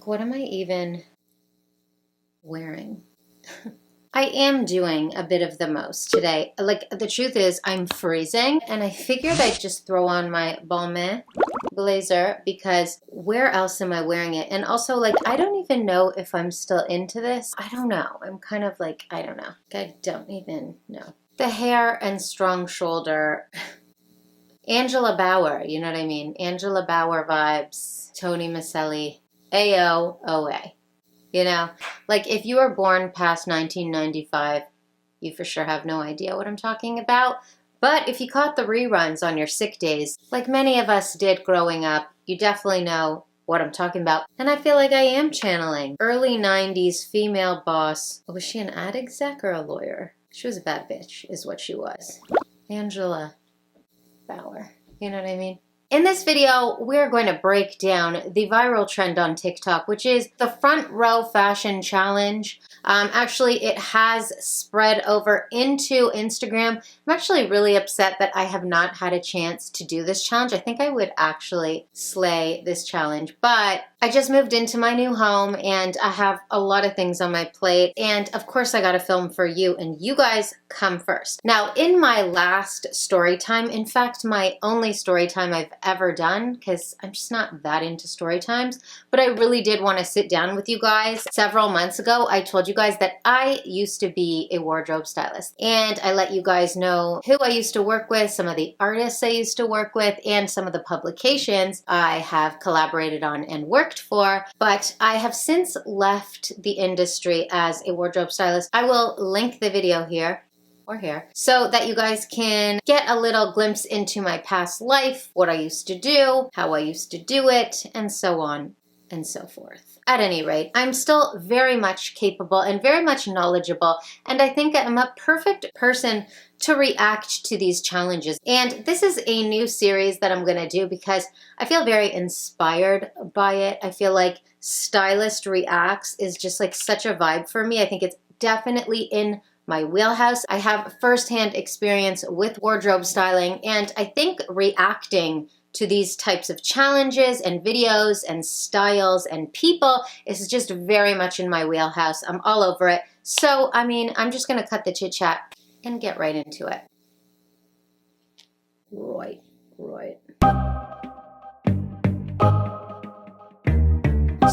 Like, what am I even wearing? I am doing a bit of the most today. Like, the truth is, I'm freezing, and I figured I'd just throw on my Balmain Blazer because where else am I wearing it? And also, like, I don't even know if I'm still into this. I don't know. I'm kind of like, I don't know. I don't even know. The hair and strong shoulder. Angela Bauer, you know what I mean? Angela Bauer vibes. Tony Maselli. AOOA. You know, like if you were born past 1995, you for sure have no idea what I'm talking about. But if you caught the reruns on your sick days, like many of us did growing up, you definitely know what I'm talking about. And I feel like I am channeling early 90s female boss. Was she an ad exec or a lawyer? She was a bad bitch, is what she was. Angela Bauer. You know what I mean? In this video, we're going to break down the viral trend on TikTok, which is the front row fashion challenge. Actually, it has spread over into Instagram. I'm actually really upset that I have not had a chance to do this challenge. I think I would actually slay this challenge, but I just moved into my new home and I have a lot of things on my plate. And of course I got to film for you, and you guys come first. Now, in my last story time, in fact, my only story time I've ever done, because I'm just not that into story times, but I really did want to sit down with you guys. Several months ago, I told you guys that I used to be a wardrobe stylist, and I let you guys know who I used to work with, some of the artists I used to work with, and some of the publications I have collaborated on and worked for. But I have since left the industry as a wardrobe stylist. I will link the video here or here so that you guys can get a little glimpse into my past life, what I used to do, how I used to do it, and so on and so forth. At any rate, I'm still very much capable and very much knowledgeable, and I think I'm a perfect person to react to these challenges. And this is a new series that I'm gonna do because I feel very inspired by it. I feel like Stylist Reacts is just like such a vibe for me. I think it's definitely in my wheelhouse. I have firsthand experience with wardrobe styling, and I think reacting to these types of challenges and videos and styles and people is just very much in my wheelhouse. I'm all over it. So, I mean, I'm just gonna cut the chit chat and get right into it. Right.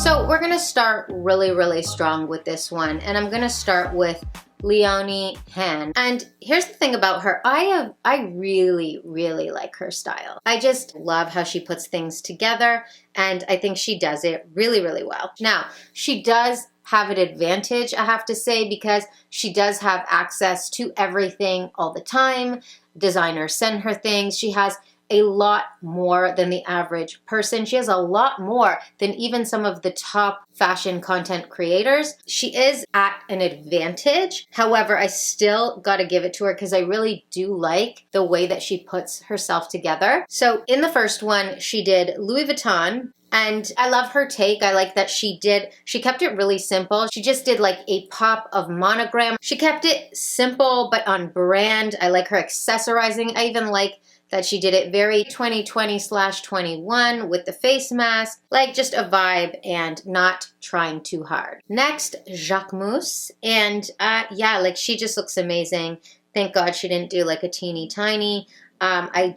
So we're gonna start really strong with this one, and I'm gonna start with Leonie Han. And here's the thing about her. I really like her style. I just love how she puts things together, and I think she does it really well. Now, she does have an advantage, I have to say, because she does have access to everything all the time. Designers send her things. She has a lot more than the average person. She has a lot more than even some of the top fashion content creators. She is at an advantage. However, I still gotta give it to her because I really do like the way that she puts herself together. So in the first one, she did Louis Vuitton. And I love her take. I like that she kept it really simple. She just did like a pop of monogram. She kept it simple but on brand. I like her accessorizing. I even like that she did it very 2020/21 with the face mask, like just a vibe and not trying too hard. Next, Jacquemus, and yeah, like she just looks amazing. Thank God she didn't do like a teeny tiny. I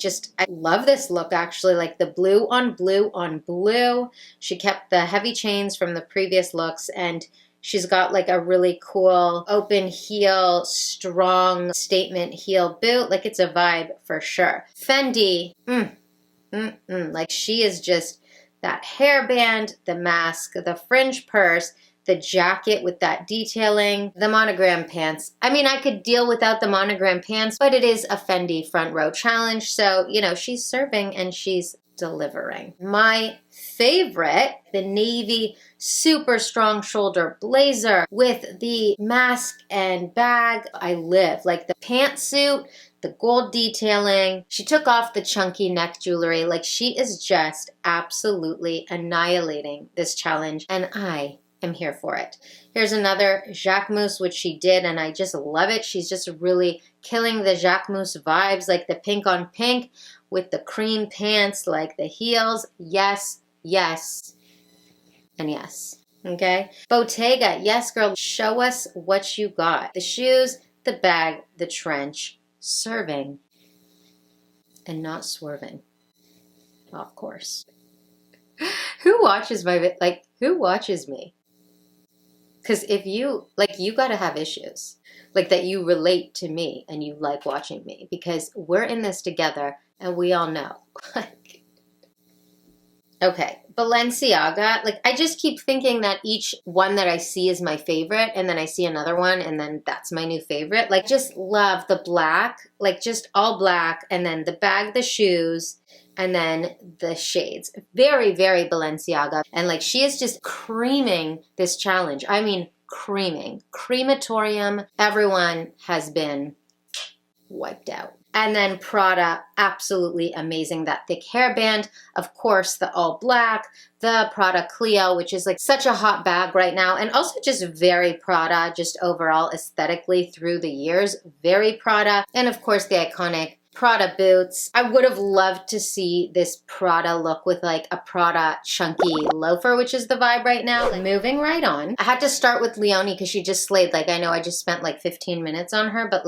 love this look actually, like the blue on blue on blue. She kept the heavy chains from the previous looks, and she's got like a really cool open heel, strong statement heel boot. Like it's a vibe for sure. Fendi, like she is just that hairband, the mask, the fringe purse, the jacket with that detailing, the monogram pants. I mean, I could deal without the monogram pants, but it is a Fendi front row challenge. So, you know, she's serving and she's delivering. My favorite, the navy super strong shoulder blazer with the mask and bag. I live. Like the pantsuit, the gold detailing. She took off the chunky neck jewelry. Like she is just absolutely annihilating this challenge, and I am here for it. Here's another Jacquemus, which she did, and I just love it. She's just really killing the Jacquemus vibes, like the pink on pink with the cream pants, like the heels. Yes. and yes. Okay? Bottega, yes, girl, show us what you got. The shoes, the bag, the trench, serving, and not swerving. Of course. Who watches who watches me? Because if you, you got to have issues. That you relate to me and you like watching me. Because we're in this together and we all know. Okay, Balenciaga. I just keep thinking that each one that I see is my favorite, and then I see another one, and then that's my new favorite. Just love the black, just all black, and then the bag, the shoes, and then the shades. Very, very Balenciaga. And she is just creaming this challenge. I mean, creaming. Crematorium. Everyone has been wiped out. And then Prada, absolutely amazing. That thick hairband, of course, the all black, the Prada Clio, which is such a hot bag right now. And also just very Prada, just overall aesthetically through the years, very Prada. And of course, the iconic Prada boots. I would have loved to see this Prada look with a Prada chunky loafer, which is the vibe right now. Moving right on. I had to start with Leonie because she just slayed. I know I just spent 15 minutes on her, but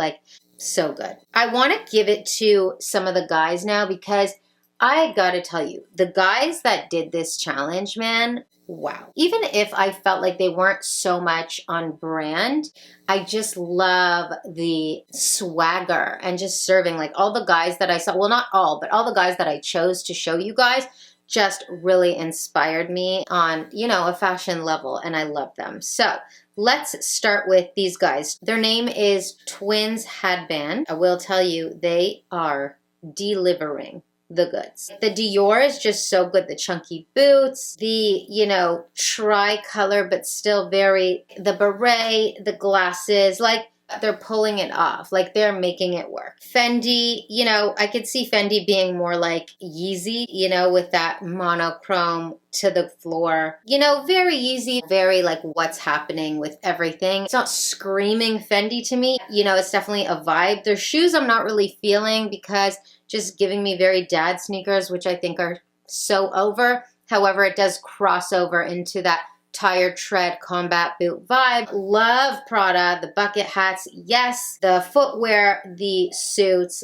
so good. I want to give it to some of the guys now because I gotta tell you, the guys that did this challenge, man, wow. Even if I felt like they weren't so much on brand, I just love the swagger and just serving. All the guys that I saw, well, not all, but all the guys that I chose to show you guys just really inspired me on, a fashion level, and I love them. So let's start with these guys. Their name is Twins Headband. I will tell you, they are delivering the goods. The Dior is just so good. The chunky boots, the, tri-color, but still the beret, the glasses, they're pulling it off. They're making it work. Fendi, I could see Fendi being more Yeezy, with that monochrome to the floor. Very easy, very what's happening with everything. It's not screaming Fendi to me. It's definitely a vibe. Their shoes I'm not really feeling because just giving me very dad sneakers, which I think are so over. However, it does cross over into that tire tread combat boot vibe. Love Prada, the bucket hats, yes. The footwear, the suits,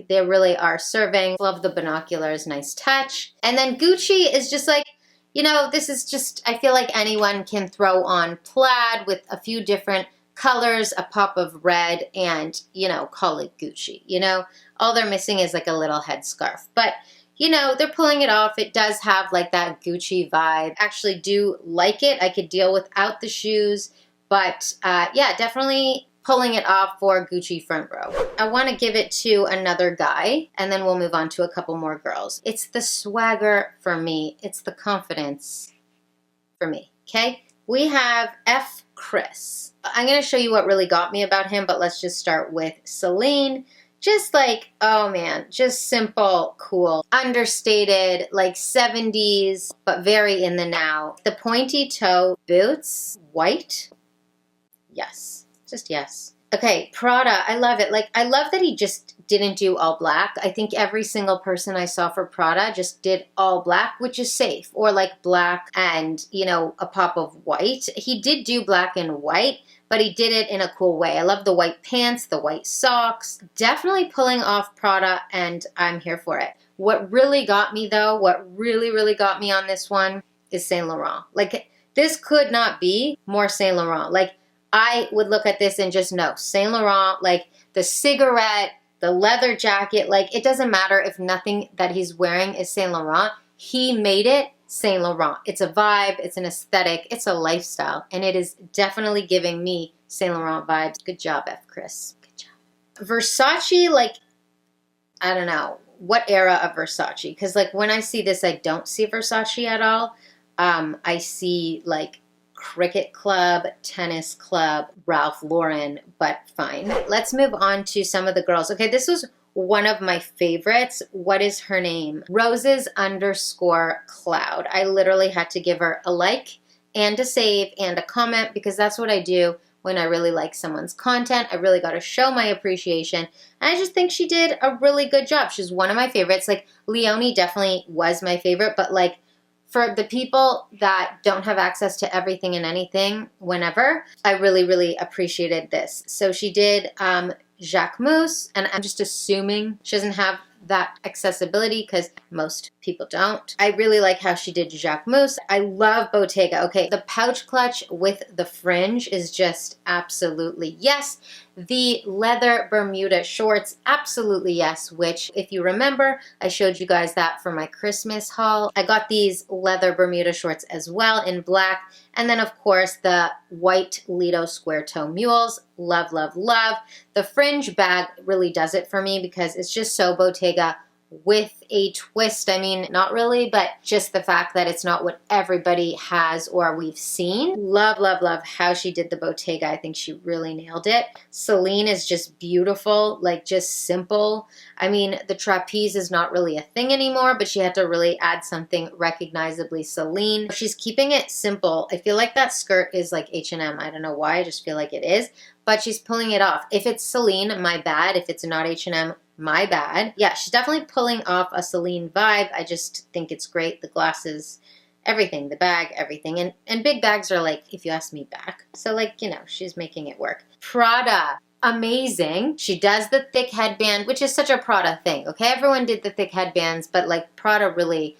they really are serving. Love the binoculars, nice touch. And then Gucci is just this is just, I feel like anyone can throw on plaid with a few different colors, a pop of red, and, call it Gucci. All they're missing is a little headscarf. But they're pulling it off. It does have that Gucci vibe. Actually do like it. I could deal without the shoes, but yeah, definitely pulling it off for Gucci front row. I want to give it to another guy, and then we'll move on to a couple more girls. It's the swagger for me. It's the confidence for me, okay? We have F. Chris. I'm going to show you what really got me about him, but let's just start with Celine. Just oh man, just simple, cool, understated, 70s, but very in the now. The pointy toe boots, white, yes, just yes. Okay, Prada, I love it. I love that he just didn't do all black. I think every single person I saw for Prada just did all black, which is safe, or black and, a pop of white. He did do black and white, but he did it in a cool way. I love the white pants, the white socks. Definitely pulling off Prada, and I'm here for it. What really got me, though, what really, really got me on this one is Saint Laurent. This could not be more Saint Laurent. I would look at this and just know Saint Laurent, the cigarette, the leather jacket, it doesn't matter if nothing that he's wearing is Saint Laurent. He made it Saint Laurent. It's a vibe, it's an aesthetic, it's a lifestyle, and it is definitely giving me Saint Laurent vibes. Good job, F. Chris. Good job. Versace, I don't know, what era of Versace? Because when I see this, I don't see Versace at all. I see Cricket Club, Tennis Club, Ralph Lauren, but fine. Let's move on to some of the girls. Okay, this was one of my favorites. What is her name? Roses_Cloud. I literally had to give her a like and a save and a comment because that's what I do when I really like someone's content. I really got to show my appreciation. And I just think she did a really good job. She's one of my favorites. Leonie definitely was my favorite, but For the people that don't have access to everything and anything whenever, I really, really appreciated this. So she did Jacquemus, and I'm just assuming she doesn't have that accessibility because most people don't. I really like how she did Jacquemus. I love Bottega. Okay, the pouch clutch with the fringe is just absolutely yes. The leather Bermuda shorts, absolutely yes, which if you remember, I showed you guys that for my Christmas haul. I got these leather Bermuda shorts as well in black. And then of course the white Lido square toe mules. Love, love, love. The fringe bag really does it for me because it's just so Bottega with a twist. I mean, not really, but just the fact that it's not what everybody has or we've seen. Love, love, love how she did the Bottega. I think she really nailed it. Celine is just beautiful, like just simple. I mean, the trapeze is not really a thing anymore, but she had to really add something recognizably Celine. She's keeping it simple. I feel like that skirt is like H&M. I don't know why, I just feel like it is, but she's pulling it off. If it's Celine, my bad. If it's not H&M, my bad. Yeah, she's definitely pulling off a Celine vibe. I just think it's great. The glasses, everything, the bag, everything. And big bags are like, if you ask me, back. So like, you know, she's making it work. Prada, amazing. She does the thick headband, which is such a Prada thing, okay? Everyone did the thick headbands, but like Prada really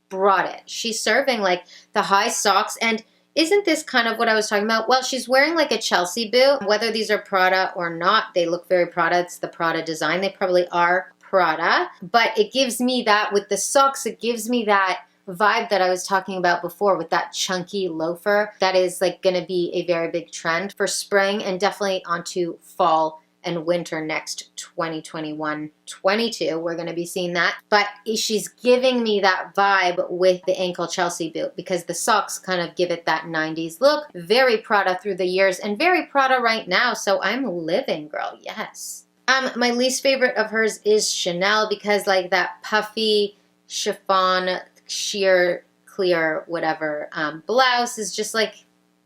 brought it. She's serving like the high socks, and isn't this kind of what I was talking about? Well, she's wearing like a Chelsea boot. Whether these are Prada or not, they look very Prada. It's the Prada design. They probably are Prada. But it gives me that, with the socks, it gives me that vibe that I was talking about before with that chunky loafer. That is like going to be a very big trend for spring and definitely onto fall and winter next 2021-22. We're going to be seeing that. But she's giving me that vibe with the ankle Chelsea boot because the socks kind of give it that 90s look. Very Prada through the years and very Prada right now. So I'm living, girl. Yes. My least favorite of hers is Chanel because like that puffy chiffon, sheer, clear, whatever blouse is just like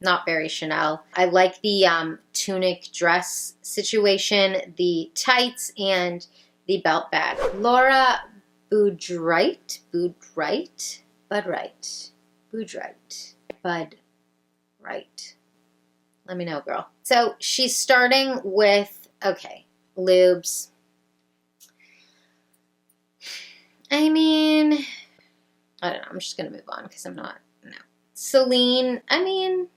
not very Chanel. I like the tunic dress situation, the tights, and the belt bag. Laura Budreit. Let me know, girl. So she's starting with, okay, lubes. I mean, I don't know. I'm just going to move on because I'm not, no. Celine, I mean,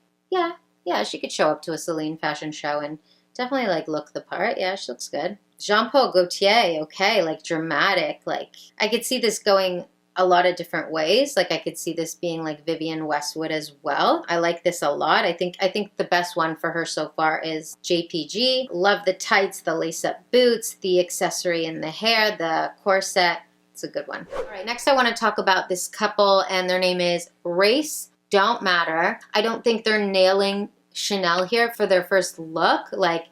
yeah, she could show up to a Celine fashion show and definitely like look the part. Yeah, she looks good. Jean-Paul Gaultier, okay, like dramatic. Like I could see this going a lot of different ways. Like I could see this being like Vivienne Westwood as well. I like this a lot. I think the best one for her so far is JPG. Love the tights, the lace-up boots, the accessory in the hair, the corset. It's a good one. All right, next I want to talk about this couple, and their name is Race Don't Matter. I don't think they're nailing Chanel here for their first look. Like,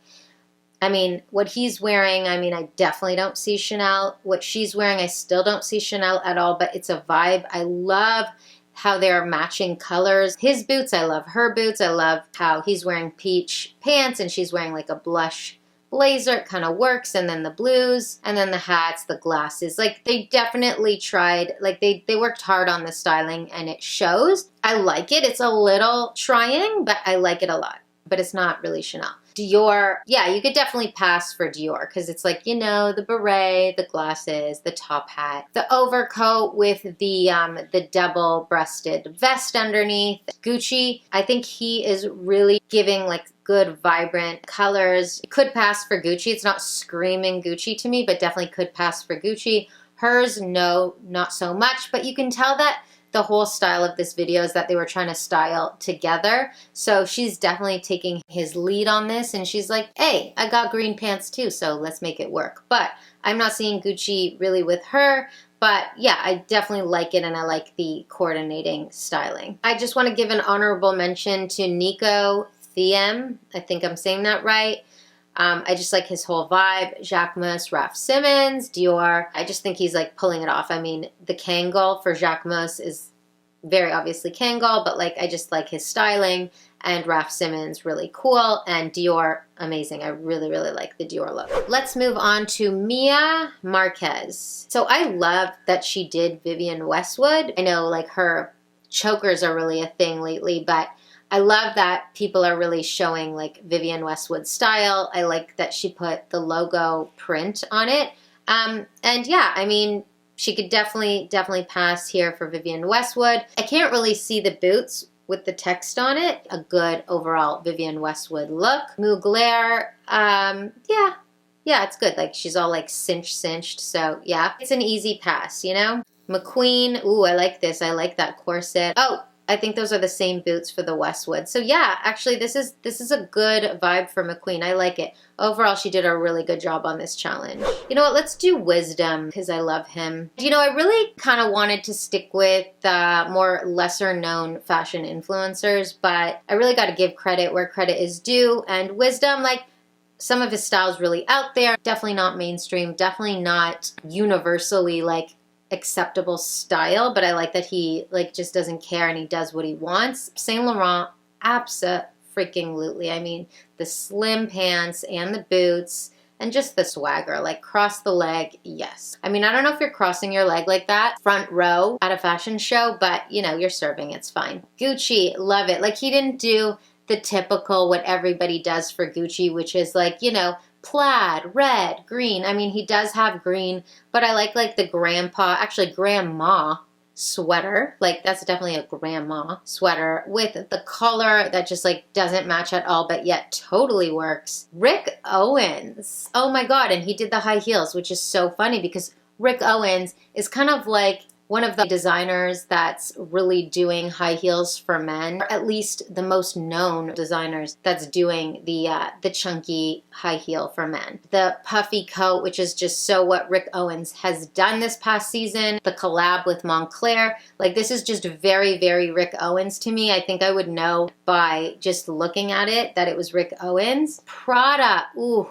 I mean, what he's wearing, I mean, I definitely don't see Chanel. What she's wearing, I still don't see Chanel at all, but it's a vibe. I love how they're matching colors. His boots, I love her boots. I love how he's wearing peach pants and she's wearing like a blush blazer. It kind of works. And then the blues, and then the hats, the glasses. Like they definitely tried, like they worked hard on the styling and it shows. I like it. It's a little trying, but I like it a lot. But it's not really Chanel. Dior, yeah, you could definitely pass for Dior because it's like, you know, the beret, the glasses, the top hat, the overcoat with the double-breasted vest underneath. Gucci, I think he is really giving like good, vibrant colors. It could pass for Gucci. It's not screaming Gucci to me, but definitely could pass for Gucci. Hers, no, not so much, but you can tell that the whole style of this video is that they were trying to style together. So she's definitely taking his lead on this, and she's like, hey, I got green pants too, so let's make it work. But I'm not seeing Gucci really with her. But yeah, I definitely like it, and I like the coordinating styling. I just want to give an honorable mention to Nico Thiem. I think I'm saying that right. I just like his whole vibe. Jacquemus, Raf Simons, Dior. I just think he's like pulling it off. I mean, the Kangol for Jacquemus is very obviously Kangol, but like I just like his styling. And Raf Simons, really cool. And Dior, amazing. I really, really like the Dior look. Let's move on to Mia Marquez. So I love that she did Vivienne Westwood. I know like her chokers are really a thing lately, but I love that people are really showing like Vivienne Westwood style. I like that she put the logo print on it. And yeah, I mean, she could definitely pass here for Vivienne Westwood. I can't really see the boots with the text on it. A good overall Vivienne Westwood look. Mugler, yeah, it's good. Like she's all like cinched, so yeah. It's an easy pass, you know? McQueen, ooh, I like this. I like that corset. Oh, I think those are the same boots for the Westwood. So yeah, actually this is a good vibe for McQueen. I like it. Overall, she did a really good job on this challenge. You know what, let's do Wisdom because I love him. You know, I really kind of wanted to stick with more lesser known fashion influencers, but I really got to give credit where credit is due. And Wisdom, like, some of his style's really out there. Definitely not mainstream, definitely not universally like acceptable style, but I like that he like just doesn't care and he does what he wants. Saint Laurent, abso-freaking-lutely. I mean, the slim pants and the boots and just the swagger, like cross the leg, yes. I mean, I don't know if you're crossing your leg like that front row at a fashion show, but you know, you're serving, it's fine. Gucci, love it. Like he didn't do the typical what everybody does for Gucci, which is like, you know, plaid, red, green. I mean, he does have green, but I like the grandma sweater. Like that's definitely a grandma sweater with the color that just like doesn't match at all, but yet totally works. Rick Owens. Oh my God. And he did the high heels, which is so funny because Rick Owens is kind of like one of the designers that's really doing high heels for men, or at least the most known designers that's doing the chunky high heel for men. The puffy coat, which is just so what Rick Owens has done this past season. The collab with Moncler, like this is just very, very Rick Owens to me. I think I would know by just looking at it that it was Rick Owens. Prada, ooh,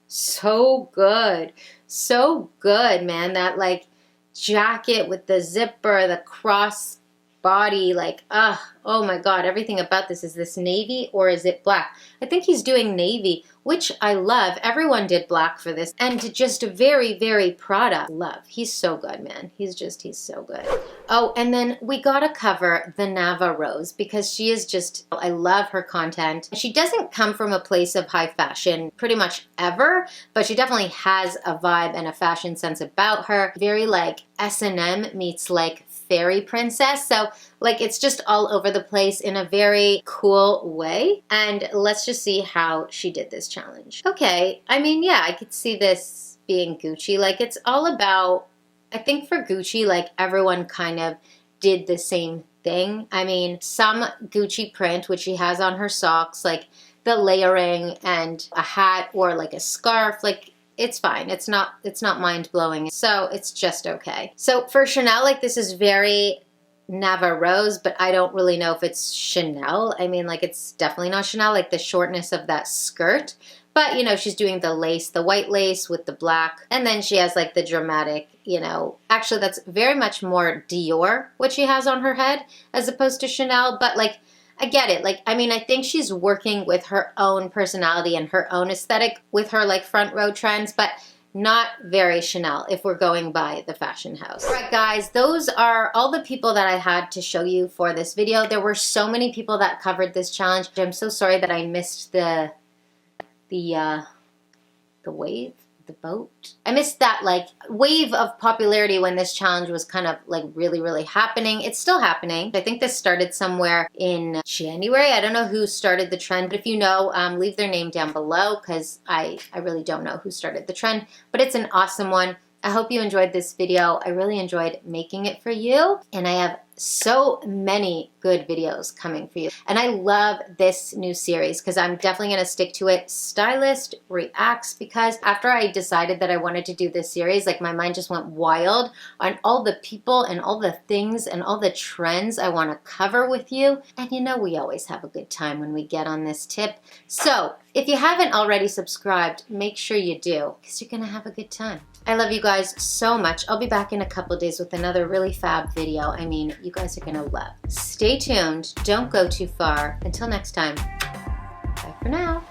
so good. So good, man. That like jacket with the zipper, the cross body, like, oh my God, everything about this. Is this navy or is it black? I think he's doing navy, which I love. Everyone did black for this. And just very, very Prada. Love. He's so good, man. He's so good. Oh, and then we gotta cover the Nava Rose because she is just, I love her content. She doesn't come from a place of high fashion pretty much ever, but she definitely has a vibe and a fashion sense about her. Very like S&M meets like fairy princess. So like it's just all over the place in a very cool way. And let's just see how she did this challenge. Okay, I mean, yeah, I could see this being Gucci. Like it's all about, I think for Gucci, like everyone kind of did the same thing. I mean, some Gucci print, which she has on her socks, like the layering and a hat or like a scarf, like it's fine. It's not mind-blowing. So it's just okay. So for Chanel, like this is very Nava Rose, but I don't really know if it's Chanel. I mean, like it's definitely not Chanel, like the shortness of that skirt. But, you know, she's doing the lace, the white lace with the black. And then she has like the dramatic, you know, actually that's very much more Dior, what she has on her head, as opposed to Chanel. But like, I get it. Like, I mean, I think she's working with her own personality and her own aesthetic with her like front row trends, but not very Chanel if we're going by the fashion house. All right, guys, those are all the people that I had to show you for this video. There were so many people that covered this challenge. I'm so sorry that I missed the wave, the boat. I missed that like wave of popularity when this challenge was kind of like really, really happening. It's still happening. I think this started somewhere in January. I don't know who started the trend, but if you know, leave their name down below because I really don't know who started the trend, but it's an awesome one. I hope you enjoyed this video. I really enjoyed making it for you, and I have so many good videos coming for you. And I love this new series because I'm definitely going to stick to it. Stylist Reacts, because after I decided that I wanted to do this series, like my mind just went wild on all the people and all the things and all the trends I want to cover with you. And you know, we always have a good time when we get on this tip. So if you haven't already subscribed, make sure you do because you're going to have a good time. I love you guys so much. I'll be back in a couple days with another really fab video. I mean, you guys are gonna love. Stay tuned. Don't go too far. Until next time. Bye for now.